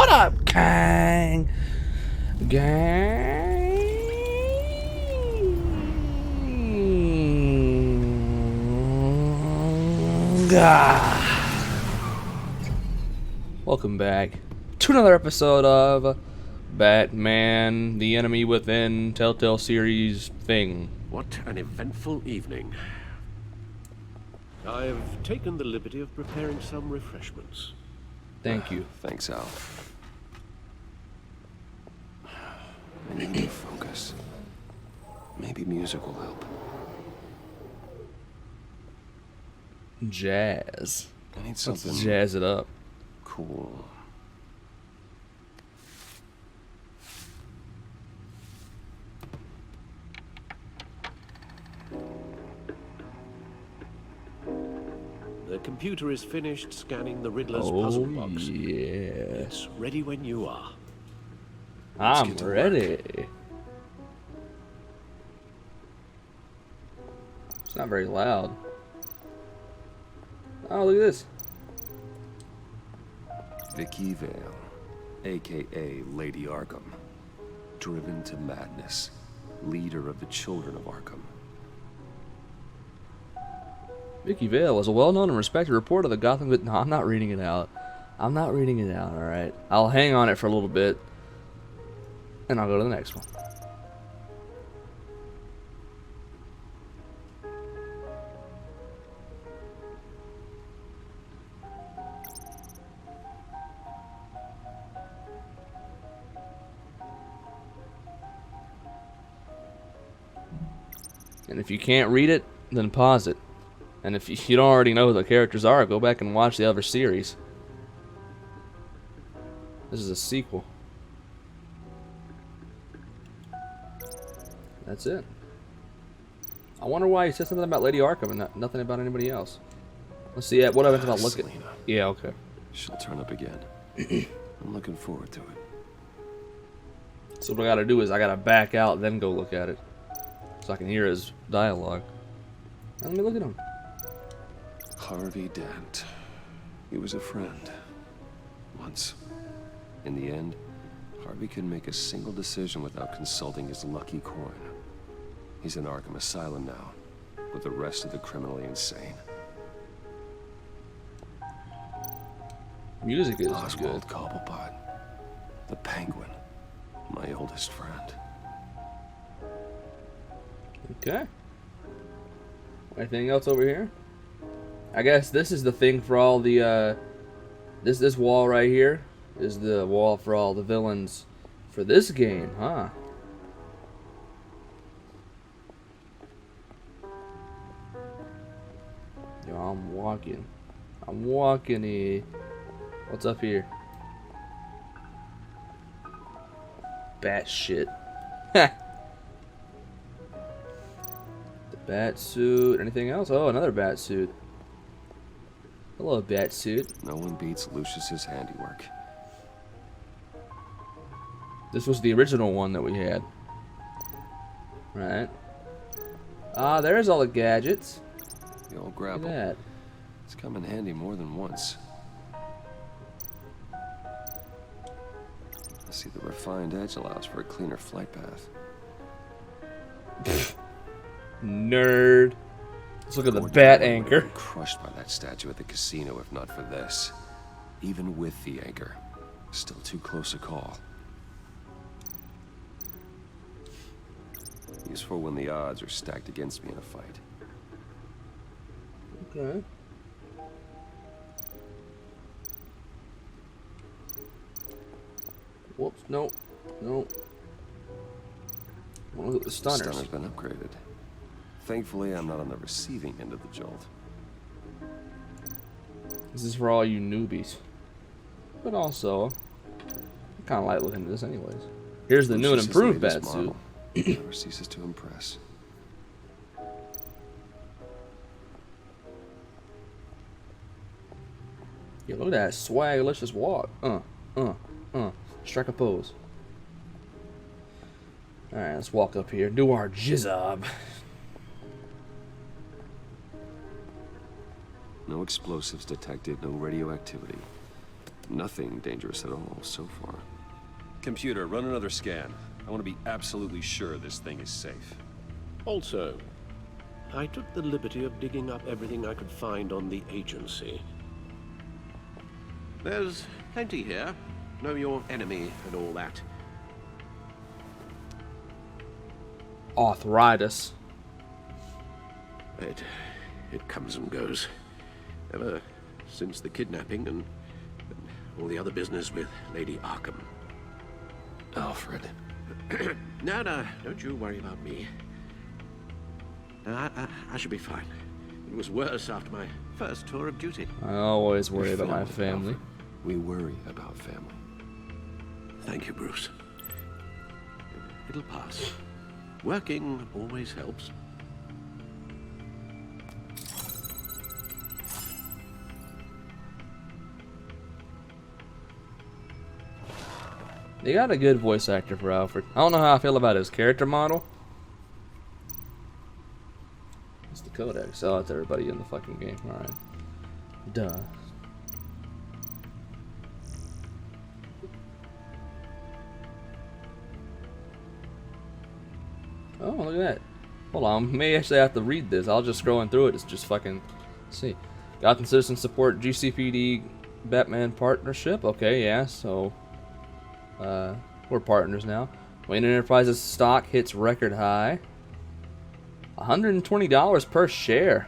What up, Kang? Gang. Welcome back to another episode of Batman, the Enemy Within Telltale series thing. What an eventful evening. I have taken the liberty of preparing some refreshments. Thank you. Thanks, Al. I need to focus. Maybe music will help. Jazz. I need Let's something jazz it up. cool. The computer is finished scanning the Riddler's puzzle box. Yeah. It's ready when you are. I'm get to ready. It's not very loud. Oh, look at this. Vicky Vale, a.k.a. Lady Arkham. Driven to madness. Leader of the Children of Arkham. Vicky Vale was a well-known and respected reporter of the Gotham... No, I'm not reading it out. I'm not reading it out, alright? I'll hang on it for a little bit. And I'll go to the next one. And if you can't read it, then pause it. And if you don't already know who the characters are, go back and watch the other series. This is a sequel. That's it. I wonder why he said something about Lady Arkham and nothing about anybody else. Let's see. What happens about looking? Selena. Yeah, okay. She'll turn up again. I'm looking forward to it. So what I gotta do is I gotta back out, then go look at it, so I can hear his dialogue. Now let me look at him. Harvey Dent. He was a friend. Once. In the end, Harvey couldn't make a single decision without consulting his lucky coin. He's in Arkham Asylum now, with the rest of the criminally insane. Music is good. Oswald Cobblepot. The Penguin. My oldest friend. Okay. Anything else over here? I guess this is the thing for all the, this wall right here is the wall for all the villains for this game, huh? Yo, I'm walking here. What's up here? Bat shit. The bat suit. Anything else? Oh, another bat suit. Hello, bat suit. No one beats Lucius's handiwork. This was the original one that we had. Right. Ah, there's all the gadgets. The old Look grapple. at that. It's come in handy more than once. I see the refined edge allows for a cleaner flight path. Nerd. Let's look at the Gordon bat would have anchor. been crushed by that statue at the casino if not for this. Even with the anchor, still too close a call. Useful when the odds are stacked against me in a fight. Okay. Whoops, no. No. Look at the stunners. Stunner's been upgraded. Thankfully, I'm not on the receiving end of the jolt. This is for all you newbies. But also, I kind of like looking at this anyways. Here's the new and Lucius's improved latest bat suit. model never ceases to impress. Yeah, look at that swag. Let's just walk. Strike a pose. Alright, let's walk up here. Do our jizob. No explosives detected, no radioactivity. Nothing dangerous at all so far. Computer, run another scan. I want to be absolutely sure this thing is safe. Also, I took the liberty of digging up everything I could find on the agency. There's plenty here. Know your enemy and all that. Arthritis. It comes and goes. Ever since the kidnapping and all the other business with Lady Arkham. Alfred. No, don't you worry about me. I should be fine. It was worse after my first tour of duty. I always worry about my family. Alfred. We worry about family. Thank you, Bruce. It'll pass. Working always helps. They got a good voice actor for Alfred. I don't know how I feel about his character model. It's the codex. Oh, it's everybody in the fucking game. Alright. Duh. Oh, look at that. Hold on. May actually have to read this. I'll just scrolling through it. It's just fucking... Let's see. Gotham Citizen Support GCPD Batman Partnership. Okay, yeah, so... we're partners now. Wayne Enterprises stock hits record high. $120 per share.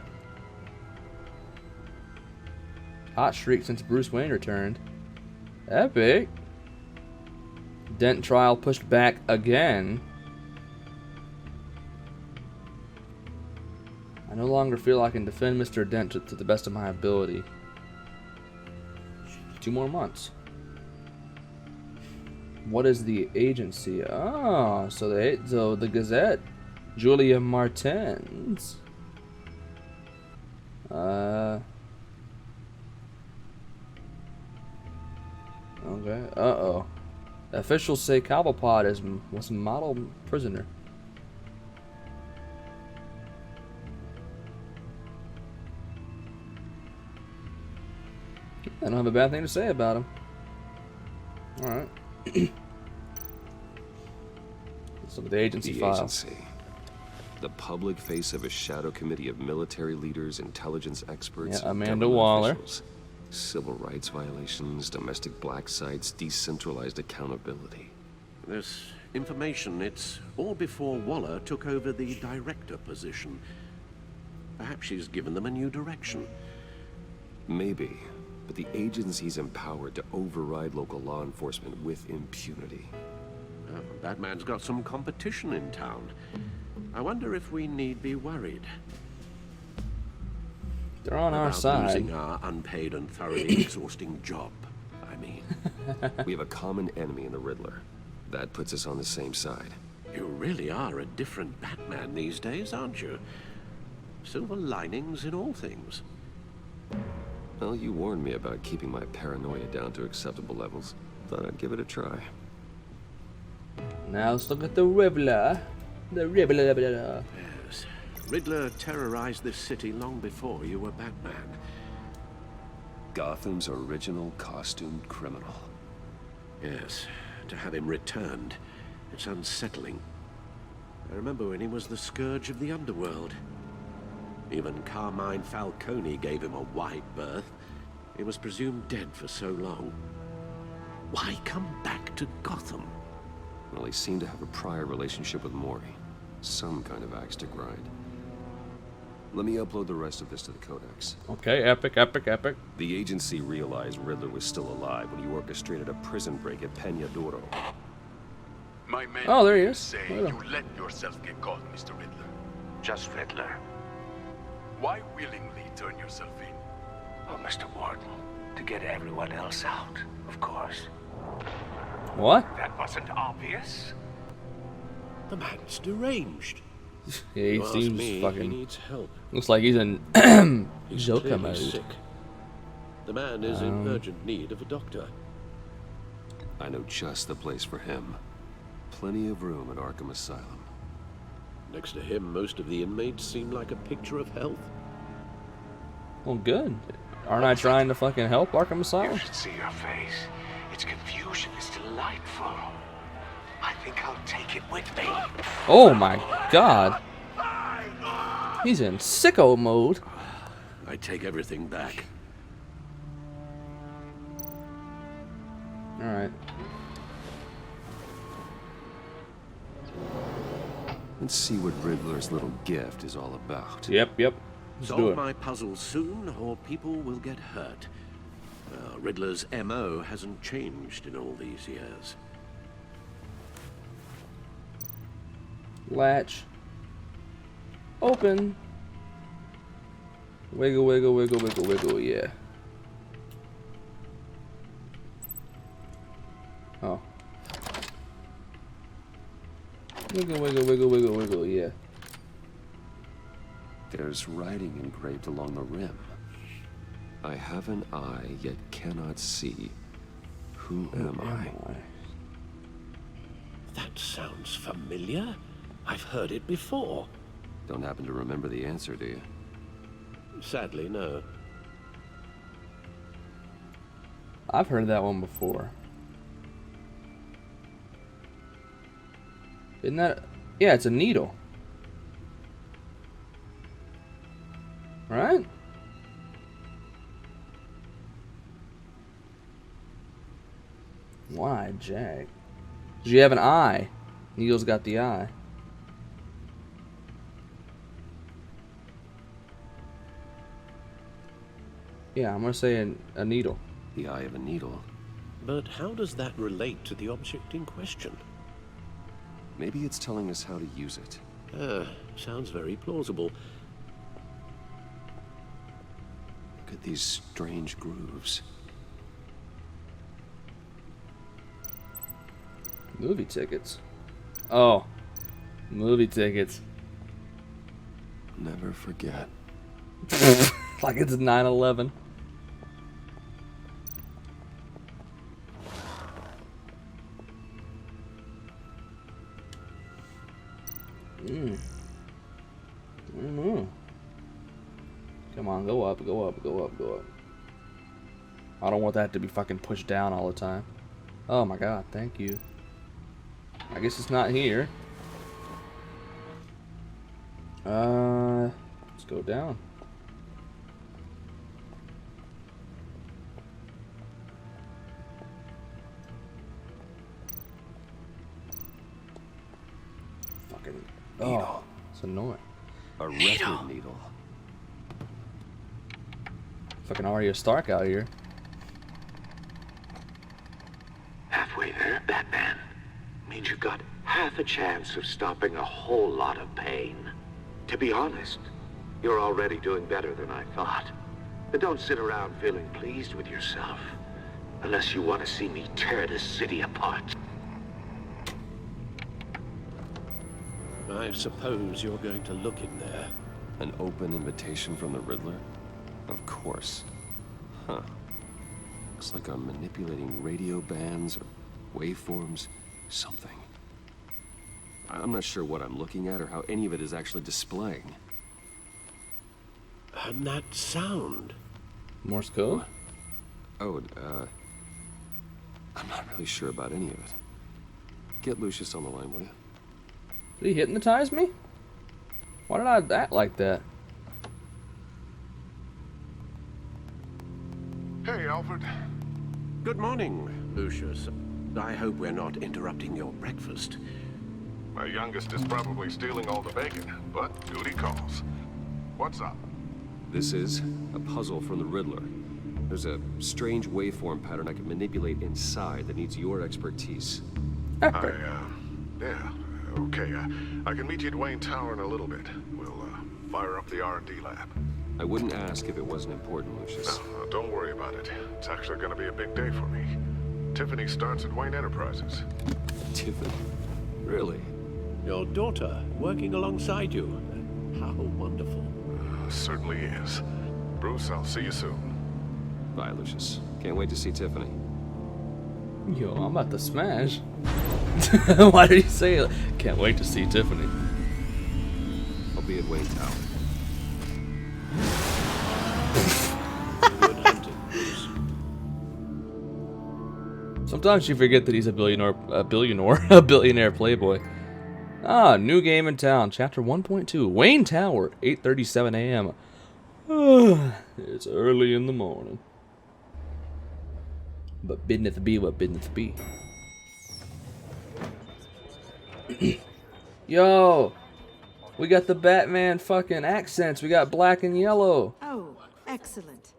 Hot streak since Bruce Wayne returned. Epic. Dent trial pushed back again. I no longer feel I can defend Mr. Dent to the best of my ability. 2 more months. What is the agency? Oh, so the Gazette. Julia Martins. Okay. Uh-oh. Officials say Cobblepot was a model prisoner. I don't have a bad thing to say about him. Alright. So the agency file. Agency. The public face of a shadow committee of military leaders, intelligence experts, Yeah, and Amanda government Waller. officials. Civil rights violations, domestic black sites, decentralized accountability. This information, it's all before Waller took over the director position. Perhaps she's given them a new direction. Maybe, but the agency's empowered to override local law enforcement with impunity. Batman's got some competition in town. I wonder if we need be worried. They're on our about side. losing our unpaid and thoroughly exhausting job, I mean. We have a common enemy in the Riddler. That puts us on the same side. You really are a different Batman these days, aren't you? Silver linings in all things. Well, you warned me about keeping my paranoia down to acceptable levels. Thought I'd give it a try. Now let's look at the Riddler. The Riddler. Yes. Riddler terrorized this city long before you were Batman. Gotham's original costumed criminal. Yes. To have him returned, it's unsettling. I remember when he was the scourge of the underworld. Even Carmine Falcone gave him a wide berth. He was presumed dead for so long. Why come back to Gotham? Well, he seemed to have a prior relationship with Mori. Some kind of axe to grind. Let me upload the rest of this to the Codex. Okay, epic, epic, epic. The agency realized Riddler was still alive when he orchestrated a prison break at Peñadoro. My men Oh, there he is. say Right on. you let yourself get caught, Mr. Riddler. Just Riddler. Why willingly turn yourself in? Oh, Mr. Warden. To get everyone else out, of course. What? That wasn't obvious. The man's deranged. Yeah, he You ask seems me, he fucking. needs help. Looks like he's in He's Joker clearly mode. sick. The man is in urgent need of a doctor. I know just the place for him. Plenty of room at Arkham Asylum. Next to him, most of the inmates seem like a picture of health. Well, good. Aren't I trying to fucking help Arkham You Asylum? should see your face. Its confusion is delightful. I think I'll take it with me. Oh my god. He's in sicko mode. I take everything back. Alright. Let's see what Riddler's little gift is all about. Yep. Let's do Solve it. my puzzle soon, or people will get hurt. Riddler's MO hasn't changed in all these years. Latch. Open. Wiggle, wiggle, wiggle, wiggle, wiggle, yeah. Oh. Wiggle, wiggle, wiggle, wiggle, wiggle, yeah. There's writing engraved along the rim. I have an eye, yet cannot see. Who am I? That sounds familiar. I've heard it before. Don't happen to remember the answer, do you? Sadly, no. I've heard that one before. Isn't that... Yeah, it's a needle. Right? Why, Jack? Did you have an eye? Needle's got the eye. Yeah, I'm gonna say a needle. The eye of a needle. But how does that relate to the object in question? Maybe it's telling us how to use it. Sounds very plausible. Look at these strange grooves. Movie tickets. Oh, movie tickets. Never forget. Like it's 9/11. Come on, go up, go up, go up, go up. I don't want that to be fucking pushed down all the time. Oh my god, thank you. I guess it's not here. Let's go down. Fucking oh, it's annoying. A record needle. Fucking Arya Stark out here. Halfway there, Batman. Means you've got half a chance of stopping a whole lot of pain. To be honest, you're already doing better than I thought. But don't sit around feeling pleased with yourself. Unless you want to see me tear this city apart. I suppose you're going to look in there. An open invitation from the Riddler? Of course. Huh. Looks like I'm manipulating radio bands or waveforms. Something. I'm not sure what I'm looking at or how any of it is actually displaying. And that sound. Morse code? Oh, I'm not really sure about any of it. Get Lucius on the line, will you? Did he hypnotize me? Why did I act like that? Hey, Alfred. Good morning, Lucius. I hope we're not interrupting your breakfast. My youngest is probably stealing all the bacon, but duty calls. What's up? This is a puzzle from the Riddler. There's a strange waveform pattern I can manipulate inside that needs your expertise. Yeah, okay. I can meet you at Wayne Tower in a little bit. We'll fire up the R&D lab. I wouldn't ask if it wasn't important, Lucius. No, don't worry about it. It's actually going to be a big day for me. Tiffany starts at Wayne Enterprises. Tiffany? Really? Your daughter working alongside you. How wonderful. Certainly is. Bruce, I'll see you soon. Bye, Lucius. Can't wait to see Tiffany. Yo, I'm about to smash. Why did he say it? Can't wait to see Tiffany. I'll be at Wayne Tower. Good Sometimes you forget that he's a billionaire playboy. Ah, new game in town, chapter 1.2, Wayne Tower, 8:37 a.m. It's early in the morning. But business be what business be. Yo, we got the Batman fucking accents. We got black and yellow. Oh, excellent.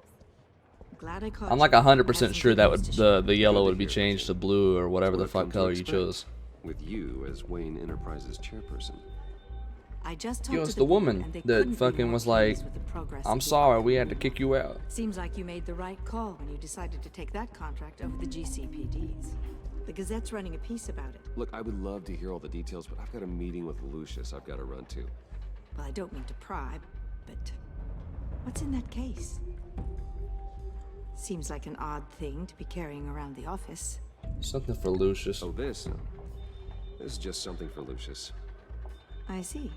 Glad I caught I'm like 100% sure that would the yellow would be changed to blue or whatever the fuck color you chose. With you as Wayne Enterprises chairperson. I just Yo, talked it's to the board, woman and they that couldn't be fucking more was like, pleased with the progress I'm of the sorry, we operation. had to kick you out. Seems like you made the right call when you decided to take that contract over the GCPD's. The Gazette's running a piece about it. Look, I would love to hear all the details, but I've got a meeting with Lucius I've got to run to. Well, I don't mean to pry, but what's in that case? Seems like an odd thing to be carrying around the office. Something for Lucius. Oh, this is just something for Lucius. I see.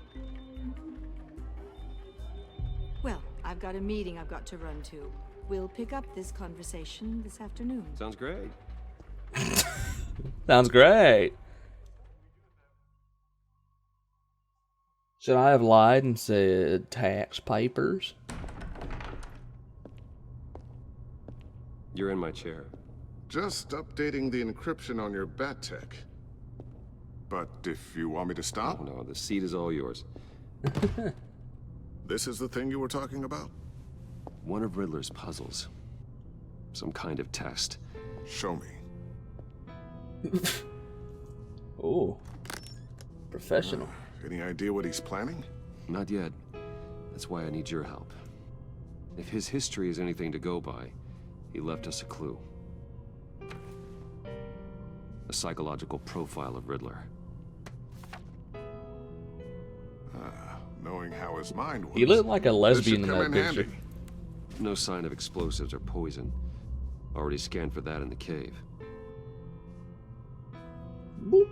Well, I've got a meeting I've got to run to. We'll pick up this conversation this afternoon. Sounds great. Sounds great. Should I have lied and said tax papers? You're in my chair. Just updating the encryption on your bat tech. But if you want me to stop, Oh no, the seat is all yours. this is the thing you were talking about? One of Riddler's puzzles. Some kind of test. Show me. Oh, professional. Any idea what he's planning? Not yet. That's why I need your help. If his history is anything to go by, he left us a clue. A psychological profile of Riddler. Knowing how his mind works. He looked like a lesbian in this should that come picture. handy. No sign of explosives or poison. Already scanned for that in the cave. Boop.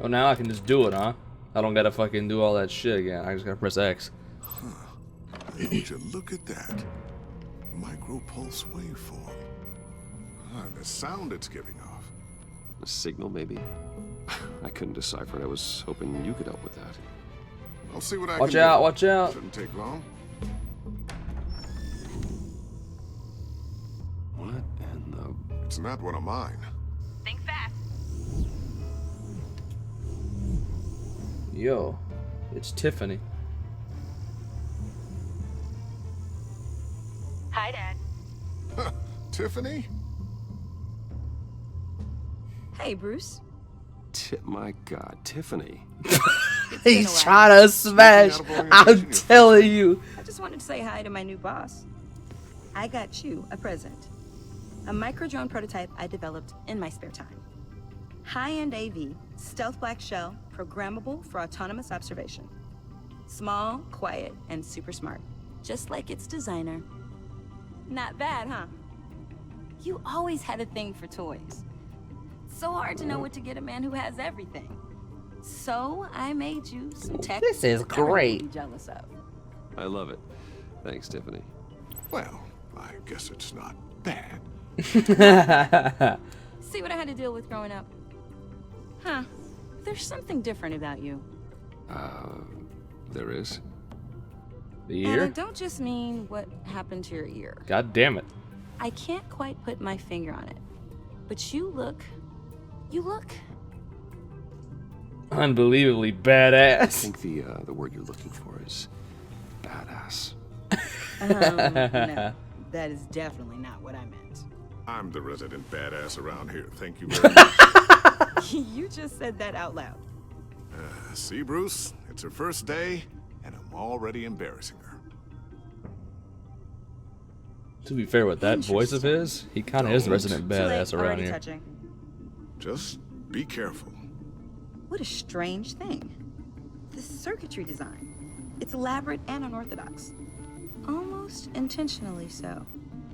Oh, now I can just do it, huh? I don't gotta fucking do all that shit again. I just gotta press X. Would you look at that? Micro-pulse waveform. And the sound it's giving off. A signal, maybe? I couldn't decipher it. I was hoping you could help with that. I'll see what I Watch can out, do. watch out. Shouldn't take long. What in the... It's not one of mine. Think fast. Yo, it's Tiffany. Hi, Dad. Tiffany? Hey, Bruce. My God, Tiffany. He's trying to smash. I'm telling you. I just wanted to say hi to my new boss. I got you a present. A micro-drone prototype I developed in my spare time. High-end AV, stealth black shell, programmable for autonomous observation. Small, quiet, and super smart. Just like its designer. Not bad, huh? You always had a thing for toys. So hard to know what to get a man who has everything. So I made you some tech. This is great. You'd be jealous of. I love it. Thanks, Tiffany. Well, I guess it's not bad. See what I had to deal with growing up? Huh. There's something different about you. There is? The And I ear? don't just mean what happened to your ear. God damn it. I can't quite put my finger on it. But you look Unbelievably I badass. think the word you're looking for is badass. no, that is definitely not what I meant. I'm the resident badass around here. Thank you very much. You just said that out loud. See, Bruce? It's her first day, and I'm already embarrassing her. To be fair with that voice of his, he kind of is the resident Too late, badass around already here. touching. Just be careful. What a strange thing. This circuitry design. It's elaborate and unorthodox. Almost intentionally so.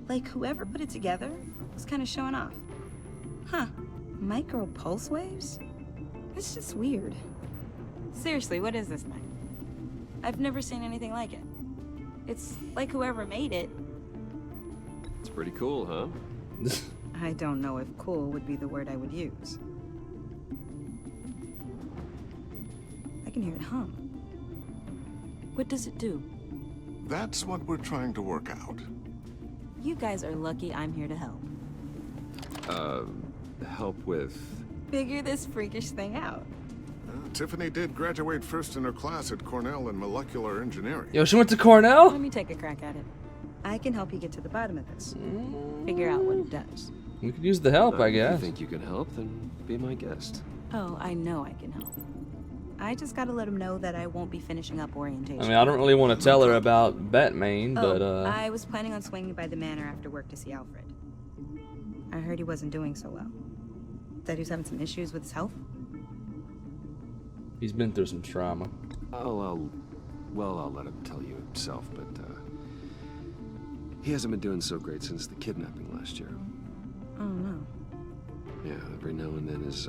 Like whoever put it together was kind of showing off. Huh. Micro pulse waves? It's just weird. Seriously, what is this thing? I've never seen anything like it. It's like whoever made it, it's Pretty cool, huh? I don't know if cool would be the word I would use. I can hear it hum. What does it do? That's what we're trying to work out. You guys are lucky I'm here to help. Help with... Figure this freakish thing out. Tiffany did graduate first in her class at Cornell in molecular engineering. Yo, she went to Cornell? Let me take a crack at it. I can help you get to the bottom of this. Figure out what it does. We could use the help, I If guess. you think you can help, then be my guest. Oh, I know I can help. I just gotta let him know that I won't be finishing up orientation. I mean, I don't really want to tell her about Batman, but I was planning on swinging by the manor after work to see Alfred. I heard he wasn't doing so well. That he was having some issues with his health. he's been through some trauma. I'll let him tell you himself, but, he hasn't been doing so great since the kidnapping last year. Oh, no. Yeah, every now and then his,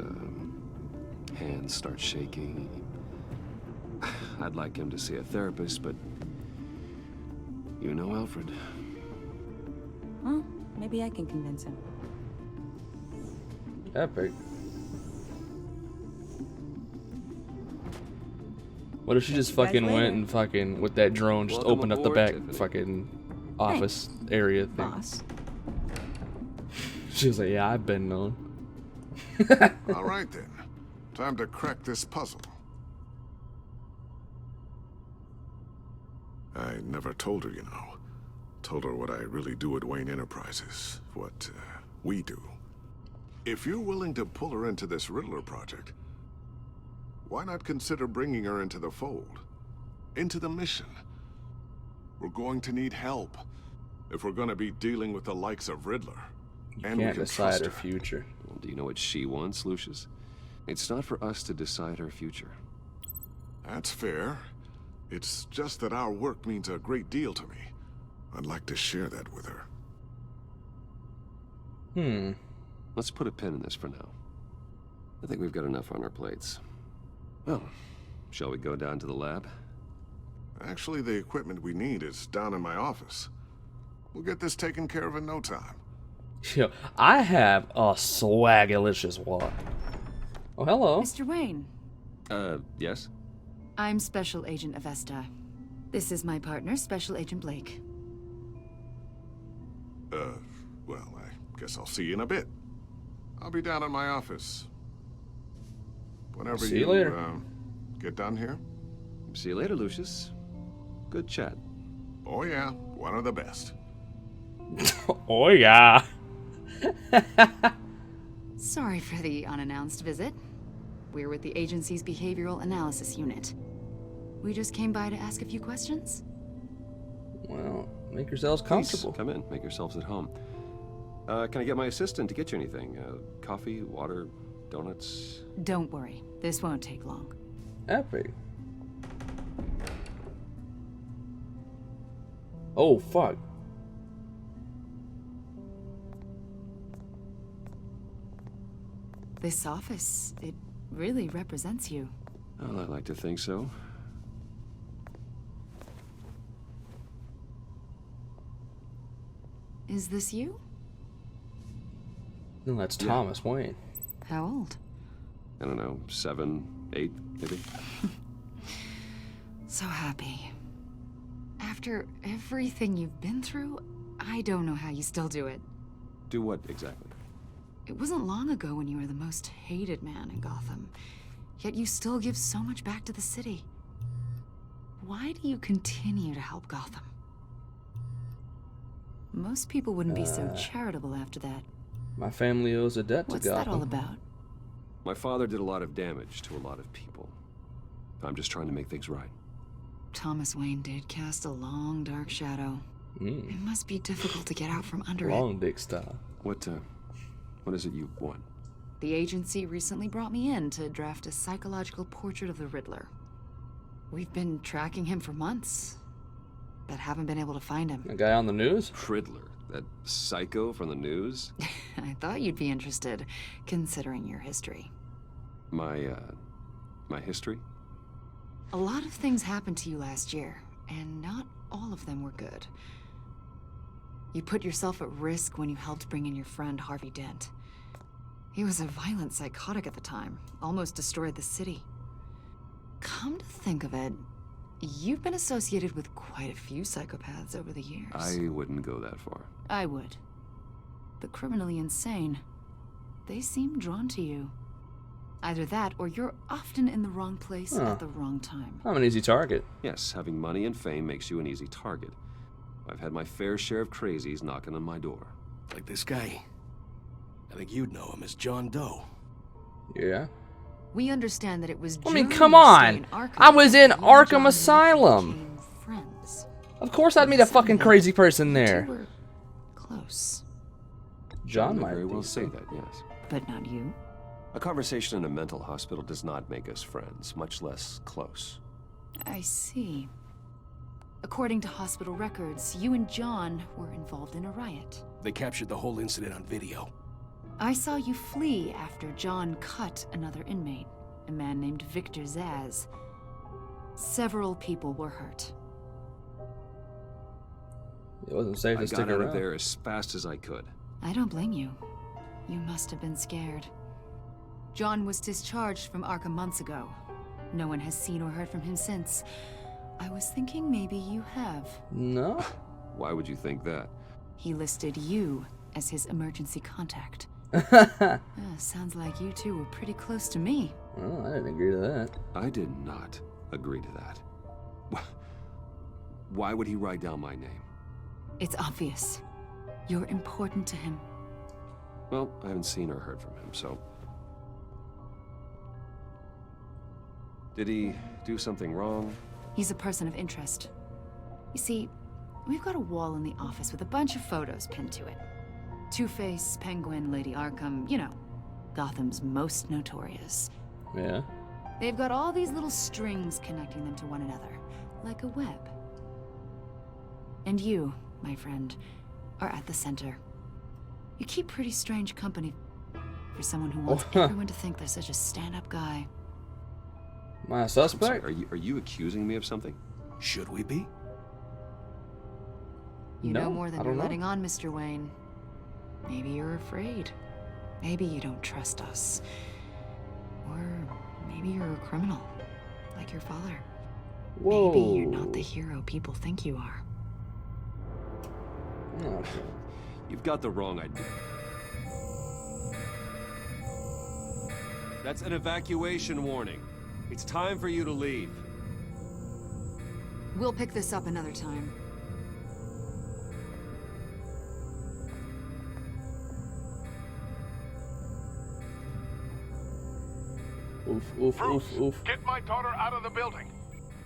hands start shaking. I'd like him to see a therapist, but you know Alfred. Well, maybe I can convince him. Epic. What if she just Catch you guys fucking went later. and fucking with that drone just Welcome opened up the aboard, back Tiffany. fucking office area thing? Boss. She was like, yeah, I've been known. All right then. Time to crack this puzzle. I never told her, you know. Told her what I really do at Wayne Enterprises. What we do. If you're willing to pull her into this Riddler project, why not consider bringing her into the fold? Into the mission? We're going to need help if we're going to be dealing with the likes of Riddler. And we Can't can decide trust her her. future. Well, do you know what she wants, Lucius? It's not for us to decide her future. That's fair. It's just that our work means a great deal to me. I'd like to share that with her. Let's put a pin in this for now. I think we've got enough on our plates. Well, shall we go down to the lab? Actually, the equipment we need is down in my office. We'll get this taken care of in no time. Yo, I have a swagalicious walk. Oh, hello. Mr. Wayne, Yes? I'm Special Agent Avesta. This is my partner, Special Agent Blake. Well, I guess I'll see you in a bit. I'll be down in my office. Whenever See you later. Get done here. See you later, Lucius. Good chat. Oh yeah, one of the best. Oh, yeah. Sorry for the unannounced visit. We're with the agency's Behavioral Analysis Unit. We just came by to ask a few questions. Well, make yourselves Please, comfortable. come in. Make yourselves at home. Can I get my assistant to get you anything? Coffee, water, donuts? Don't worry, this won't take long. Epic. Oh, fuck. This office, it really represents you. Well, I like to think so. Is this you? No, that's Yeah. Thomas Wayne. How old? I don't know, 7, 8, maybe? So happy. After everything you've been through, I don't know how you still do it. Do what exactly? It wasn't long ago when you were the most hated man in Gotham, yet you still give so much back to the city. Why do you continue to help Gotham? Most people wouldn't be so charitable after that. My family owes a debt to What's Gotham. that all about? My father did a lot of damage to a lot of people. I'm just trying to make things right. Thomas Wayne did cast a long, dark shadow. It must be difficult to get out from under it. Long dick style. What is it you want? The agency recently brought me in to draft a psychological portrait of the Riddler. We've been tracking him for months, but haven't been able to find him. A guy on the news? Riddler, that psycho from the news? I thought you'd be interested, considering your history. My history? A lot of things happened to you last year, and not all of them were good. You put yourself at risk when you helped bring in your friend Harvey Dent. He was a violent psychotic at the time, almost destroyed the city. Come to think of it, you've been associated with quite a few psychopaths over the years. I wouldn't go that far. I would. The criminally insane. They seem drawn to you. Either that, or you're often in the wrong place at the wrong time. I'm an easy target. Yes, having money and fame makes you an easy target. I've had my fair share of crazies knocking on my door. Like this guy. I think you'd know him as John Doe. Yeah. We understand that it was I mean, during come your stay on. in Arkham I was in that you and Arkham John Asylum. became friends. Of course I'd meet a fucking crazy person You there. two were close, John may might very be. well say that, yes. but not you. A conversation in a mental hospital does not make us friends, much less close. I see. According to hospital records, you and John were involved in a riot. They captured the whole incident on video. I saw you flee after John cut another inmate, a man named Victor Zaz. Several people were hurt. It wasn't safe to I stick got out around. of there as fast as I could. I don't blame you. You must have been scared. John was discharged from Arkham months ago. No one has seen or heard from him since. I was thinking maybe you have. No? Why would you think that? He listed you as his emergency contact. Sounds like you two were pretty close to me. Oh, I didn't agree to that. I did not agree to that. Why would he write down my name? It's obvious. You're important to him. Well, I haven't seen or heard from him, so... Did he do something wrong? He's a person of interest. You see, we've got a wall in the office with a bunch of photos pinned to it. Two-Face, Penguin, Lady Arkham, you know, Gotham's most notorious. Yeah. They've got all these little strings connecting them to one another, like a web. And you, my friend, are at the center. You keep pretty strange company for someone who wants everyone to think they're such a stand-up guy. Am I a I'm sorry, suspect? are you accusing me of something? Should we be? You No, know more than I you're don't know. letting on, Mr. Wayne. Maybe you're afraid. Maybe you don't trust us. Or maybe you're a criminal, like your father. Whoa. Maybe you're not the hero people think you are. Oh, You've got the wrong idea. That's an evacuation warning. It's time for you to leave. We'll pick this up another time. oof, oof, oof, oof. Get my daughter out of the building.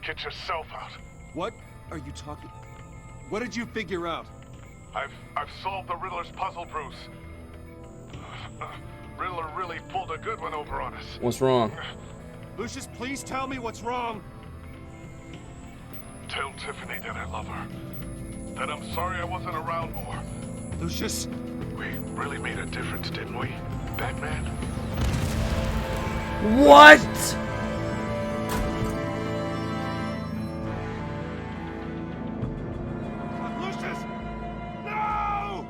Get yourself out. What are you talking? What did you figure out? I've solved the Riddler's puzzle, Bruce. Riddler really pulled a good one over on us. What's wrong? Lucius, please tell me what's wrong. Tell Tiffany that I love her. That I'm sorry I wasn't around more. Lucius, We really made a difference, didn't we, Batman? What? Lucius, no!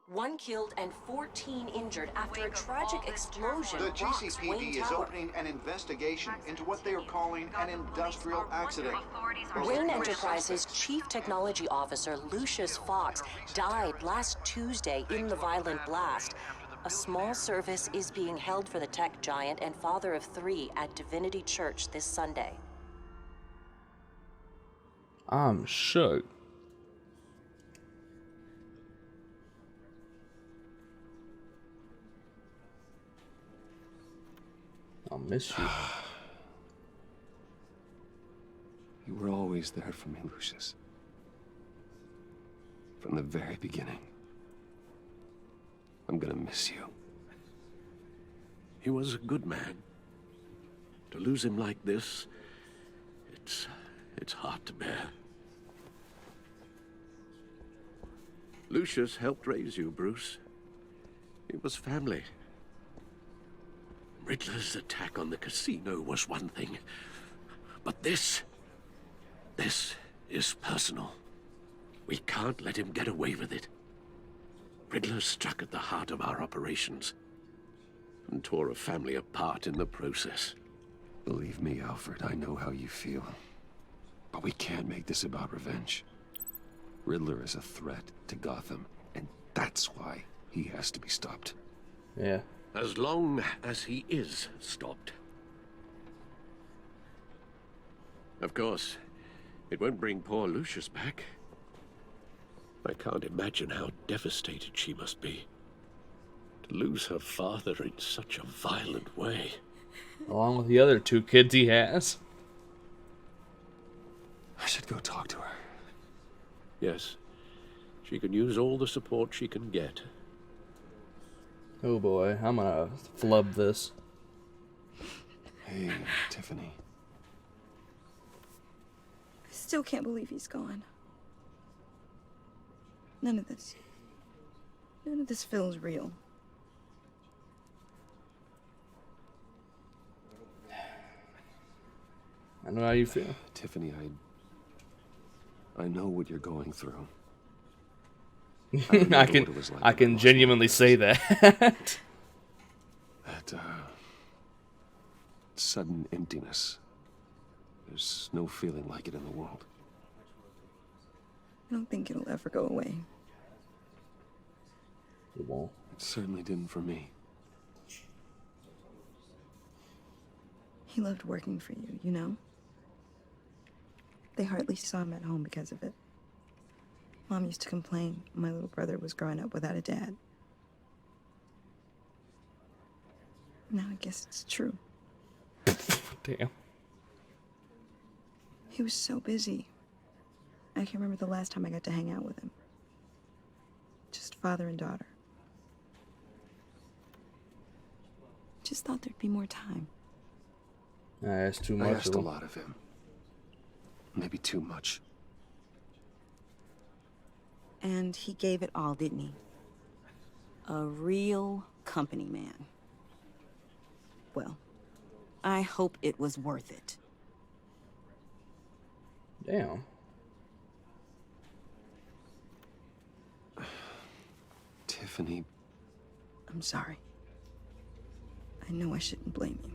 One killed and 14 injured after a tragic explosion The rocks Wayne GCPD is Tower. opening an investigation into what they are calling an industrial accident. Wayne Enterprises' chief technology officer, Lucius Fox, died last Tuesday in the violent blast. A small service is being held for the tech giant and father of 3 at Divinity Church this Sunday. I'm shook. I'll miss you. You were always there for me, Lucius. From the very beginning. I'm gonna miss you. He was a good man. To lose him like this, it's hard to bear. Lucius helped raise you, Bruce. It was family. Riddler's attack on the casino was one thing, But this is personal. We can't let him get away with it. Riddler struck at the heart of our operations and tore a family apart in the process. Believe me, Alfred, I know how you feel. But we can't make this about revenge. Riddler is a threat to Gotham, and that's why he has to be stopped. Yeah. As long as he is stopped. Of course, it won't bring poor Lucius back. I can't imagine how devastated she must be. To lose her father in such a violent way. Along with the other 2 kids he has. I should go talk to her. Yes, she can use all the support she can get. Oh boy, I'm gonna flub this. Hey, Tiffany. I still can't believe he's gone. None of this feels real. I know how you feel. Tiffany, I know what you're going through. I can genuinely say that. That sudden emptiness. There's no feeling like it in the world. I don't think it'll ever go away. It won't. It certainly didn't for me. He loved working for you, you know? They hardly saw him at home because of it. Mom used to complain my little brother was growing up without a dad. Now I guess it's true. Damn. He was so busy. I can remember the last time I got to hang out with him. Just father and daughter. Just thought there'd be more time. I asked too much. I asked a lot of him. Maybe too much. And he gave it all, didn't he? A real company man. Well, I hope it was worth it. Damn. Tiffany. I'm sorry. I know I shouldn't blame you.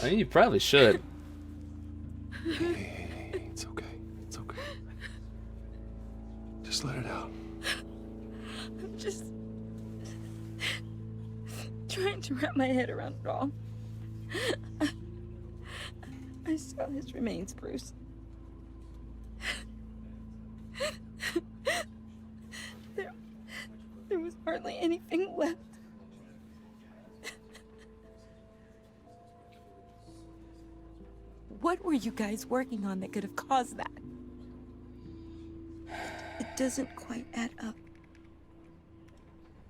I mean, you probably should. Hey, it's okay. It's okay. Just let it out. I'm just trying to wrap my head around it all. I saw his remains, Bruce. There was hardly anything left. What were you guys working on that could have caused that? It doesn't quite add up.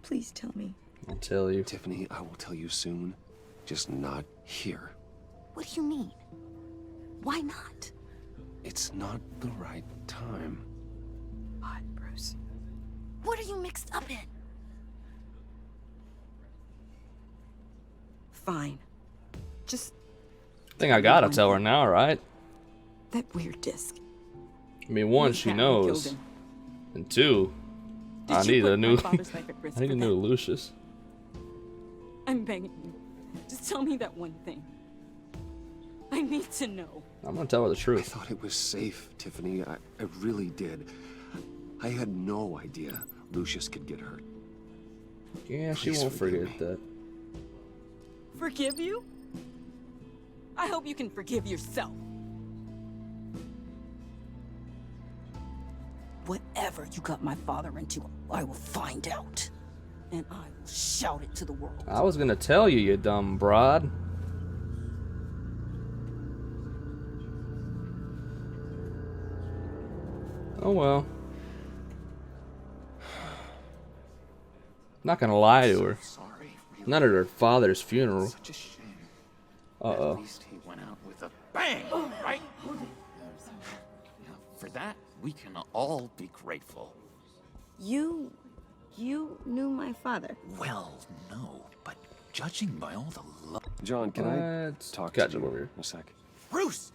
Please tell me. I'll tell you. Tiffany, I will tell you soon. Just not here. What do you mean? Why not? It's not the right time. What, Bruce? What are you mixed up in? Fine. Just... I think I gotta tell her now, right? That weird disc. I mean, one, she knows. And 2, I need a new... I need a new Lucius. I'm begging you. Just tell me that one thing. I need to know. I'm gonna tell her the I truth. thought it was safe, Tiffany. I really did. I had no idea Lucius could get hurt. Yeah, she Please won't forget forgive me. that. Forgive you? I hope you can forgive yourself. Whatever you got my father into, I will find out. And I will shout it to the world. I was gonna tell you, you dumb broad. Oh well. Not gonna lie to her. Sorry, Not at her father's funeral. such a shame. Uh-oh. At least he went out with a bang, right? For that, we can all be grateful. You knew my father. Well, no, but judging by all the love... John, can I Let's talk catch to up you over here. a sec? Bruce!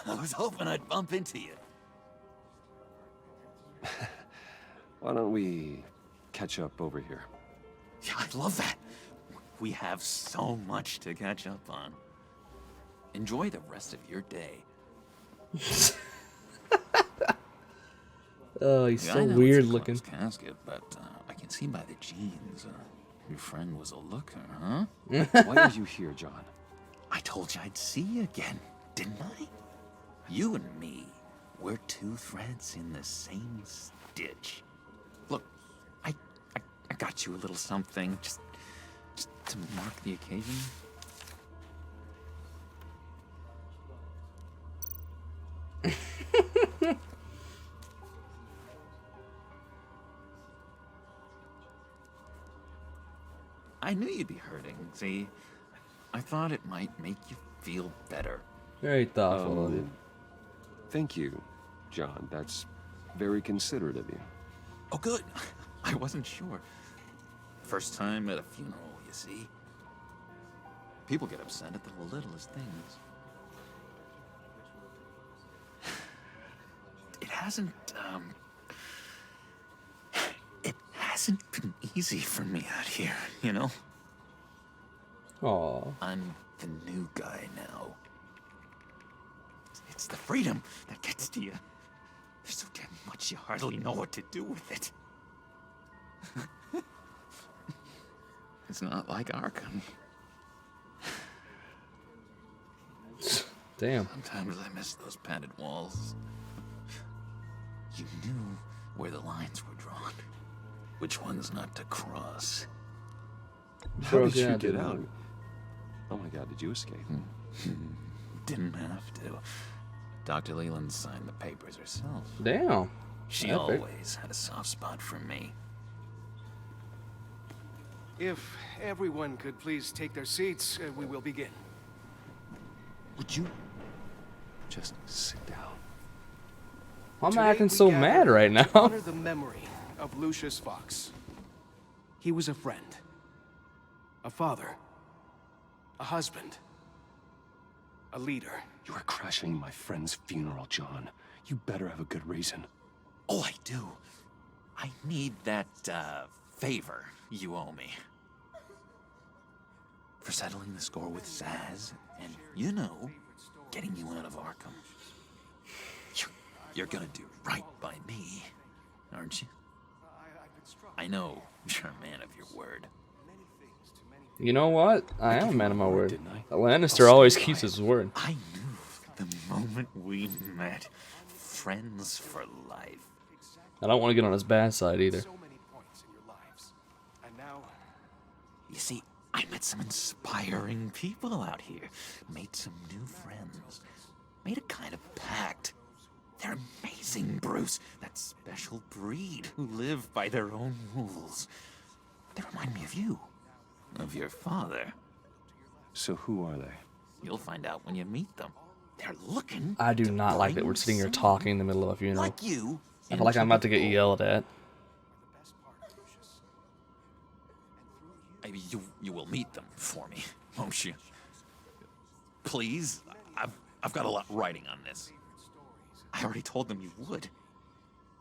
I was hoping I'd bump into you. Why don't we catch up over here? Yeah, I'd love that. We have so much to catch up on. Enjoy the rest of your day. Oh, he's Yeah, so I know weird it's a looking. closed casket, but I can see by the jeans. Your friend was a looker, huh? Why are you here, John? I told you I'd see you again, didn't I? You and me, we're two threads in the same stitch. Look, I got you a little something, just to mark the occasion. I knew you'd be hurting, see? I thought it might make you feel better. Very thoughtful of you. Thank you, John. That's very considerate of you. Oh, good. I wasn't sure. First time at a funeral, you see? People get upset at the littlest things. It hasn't been easy for me out here, you know? Aww. I'm the new guy now. It's the freedom that gets to you. There's so damn much you hardly know what to do with it. It's not like Arkham. Damn. Sometimes I miss those padded walls. You knew where the lines were drawn. Which ones not to cross. How did you Broke get out, out? Oh my god, did you escape? Didn't have to. Dr. Leland signed the papers herself. Damn. She Epic. always had a soft spot for me. If everyone could please take their seats, we will begin. Would you just sit down? Why am I Today acting we so gather mad right to now? honor the memory of Lucius Fox. He was a friend, a father, a husband, a leader. You are crashing my friend's funeral, John. You better have a good reason. Oh, I do. I need that, favor you owe me. For settling the score with Zaz, and, you know, getting you out of Arkham. You're gonna do right by me, aren't you? I know you're a man of your word. You know what? I am a man of my word. didn't I? A Lannister always keeps his word. I knew the moment we met, friends for life. I don't want to get on his bad side either. So many points in your lives. And now, You see, I met some inspiring people out here. Made some new friends. Made a kind of pact. They're amazing, Bruce. That special breed who live by their own rules. They remind me of you. Of your father. So who are they? You'll find out when you meet them. They're looking. I do to not like that bring we're sitting here someone talking in the middle of a funeral. like you. I feel like I'm about to get into the yelled at. fold. You will meet them for me, won't you? Please, I've got a lot writing on this. I already told them you would.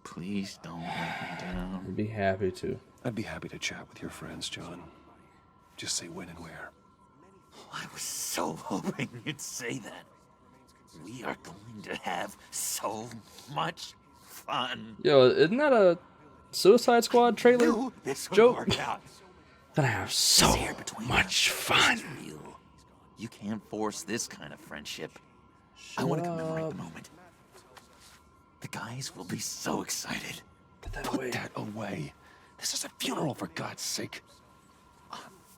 Please don't let me down. I'd be happy to. I'd be happy to chat with your friends, John. Just say when and where. I was so hoping you'd say that. We are going to have so much fun. Yo, isn't that a Suicide Squad trailer? Knew this would Joke. work out. Gonna have so Here between much us, fun. it's real. You can't force this kind of friendship. I want to commemorate the moment. The guys will be so excited. Get that Put away. that away. This is a funeral, for God's sake.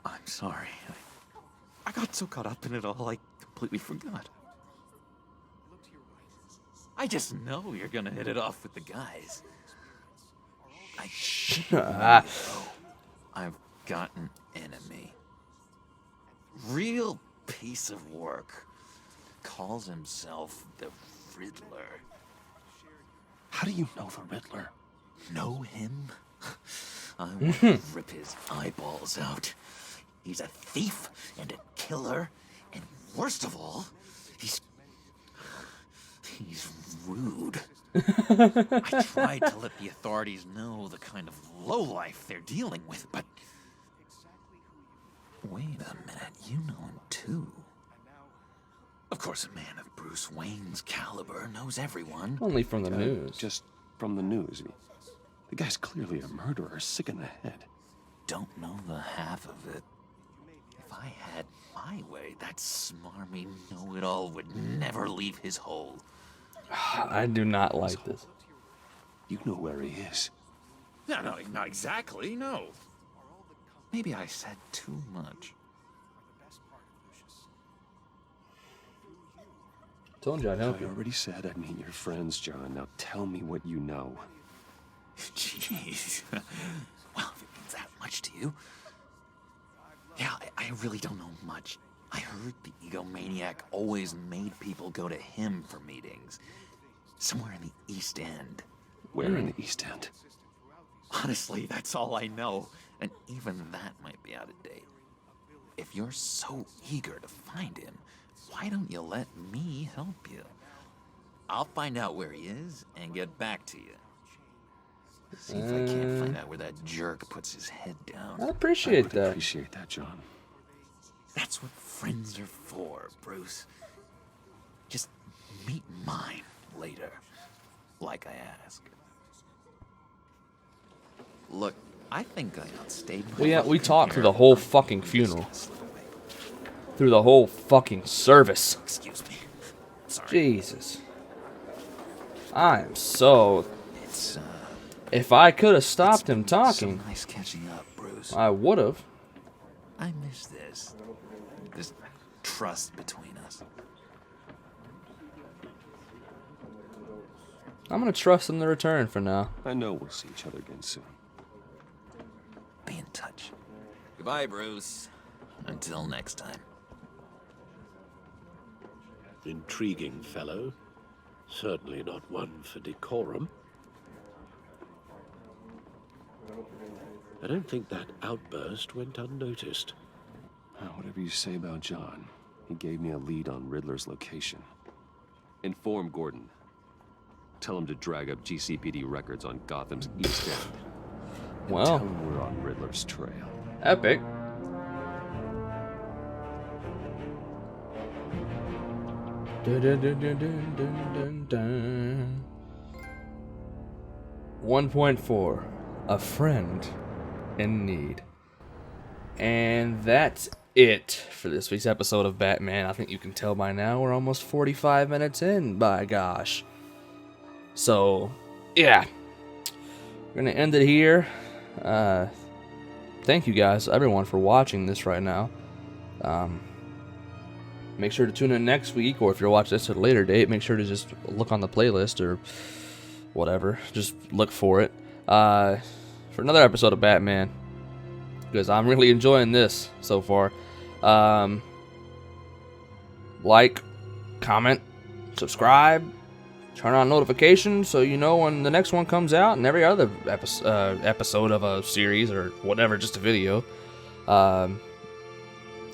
I'm sorry. I got so caught up in it all, I completely forgot. I just know you're gonna hit it off with the guys. I've got an enemy. Real piece of work. Calls himself the Riddler. How do you know the Riddler? Know him? I want to rip his eyeballs out. He's a thief and a killer, and worst of all, He's rude. I tried to let the authorities know the kind of lowlife they're dealing with, but... Wait a minute, you know him too. Of course, a man of Bruce Wayne's caliber knows everyone. Only from the news. Just from the news. The guy's clearly a murderer, sick in the head. Don't know the half of it. If I had my way, that smarmy know-it-all would never leave his hole. I do not like this. You know where he is. No, not exactly, no. Maybe I said too much. Told you I'd help I you. already said I'd meet your friends, John. Now tell me what you know. Jeez. Well, if it means that much to you. Yeah, I really don't know much. I heard the egomaniac always made people go to him for meetings. Somewhere in the East End. Where in the East End? Honestly, that's all I know. And even that might be out of date. If you're so eager to find him, why don't you let me help you? I'll find out where he is and get back to you. See if I can't find out where that jerk puts his head down. I appreciate that. Appreciate that, John. That's what friends are for, Bruce. Just meet mine later, like I asked. Look, I think I outstayed my We talked through the whole fucking funeral. Through the whole fucking service. Excuse me. Sorry. Jesus. I am so... It's, if I could have stopped him talking, so nice catching up, Bruce. I would have. I miss this. This trust between us. I'm gonna trust him to return for now. I know we'll see each other again soon. Be in touch. Goodbye, Bruce. Until next time. Intriguing fellow. Certainly not one for decorum. I don't think that outburst went unnoticed. Whatever you say about John, he gave me a lead on Riddler's location. Inform Gordon. Tell him to drag up GCPD records on Gotham's East End. And Well. tell him we're on Riddler's trail. Epic. Dun, dun, dun, dun, dun, dun, dun, dun. 1.4. A friend in need. And that's it for this week's episode of Batman. I think you can tell by now we're almost 45 minutes in, by gosh. So, yeah. We're going to end it here. Thank you guys, everyone, for watching this right now. Make sure to tune in next week, or if you're watching this at a later date, make sure to just look on the playlist or whatever. Just look for it. For another episode of Batman. Because I'm really enjoying this so far. Like, comment, subscribe, turn on notifications so you know when the next one comes out, and every other episode of a series or whatever, just a video.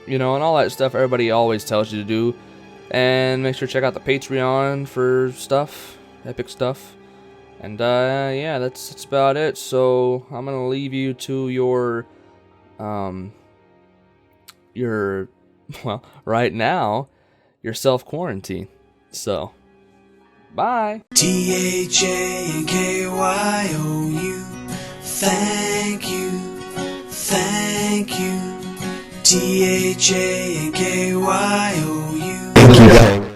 You know, and all that stuff everybody always tells you to do. And make sure to check out the Patreon for stuff, epic stuff. And yeah, that's about it. So I'm gonna leave you to your well, right now, your self-quarantine. So, bye. THANKYOU, thank you, thank you. THANKYOU. Thank you, Kang.